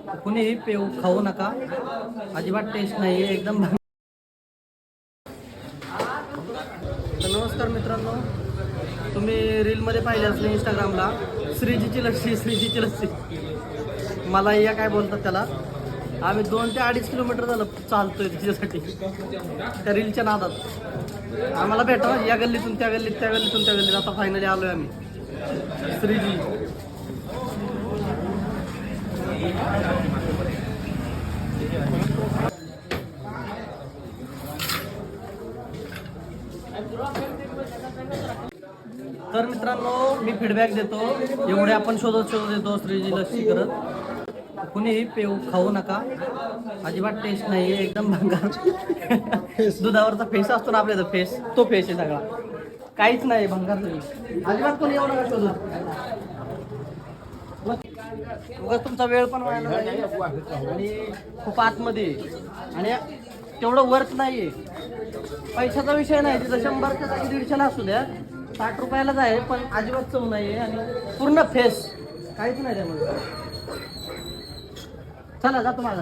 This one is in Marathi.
कुणीही पेऊ खाऊ नका, अजिबात टेस्ट नाही एकदम. तर नमस्कार मित्रांनो, तुम्ही रीलमध्ये पाहिले असले इंस्टाग्रामला श्रीजीची लस्सी. मला या काय बोलतात त्याला. आम्ही 2 ते 2.5 किलोमीटर झालं चालतोय त्याच्यासाठी, त्या रीलच्या नादात. आम्हाला भेटा या गल्लीतून त्या गल्लीत, त्या गल्लीतून त्या गल्लीत. आता फायनली आलोय आम्ही श्रीजी. तर मित्रांनो, मी फीडबॅक देतो. एवढे आपण शोधत येतो श्रीजी लस्सी करत. कुणीही पेऊ खाऊ नका, अजिबात टेस्ट नाही एकदम भंगार. दुधावरचा फेस असतो ना आपल्याचा फेस, तो फेस आहे सगळा. काहीच नाही, भंगार नाही अजिबात. कोणी येऊ नका शोधत. उगाच तुमचा वेळ पण व्हायला आणि खूप आतमध्ये आणि तेवढं वर्थ नाहीये. पैशाचा विषय नाही, तिथं 100च्या जागी 150ला असू द्या, 60 रुपयालाच आहे. पण अजिबात चव नाहीये आणि पूर्ण फेस काहीच नाही त्यामध्ये. चला जातो माझा.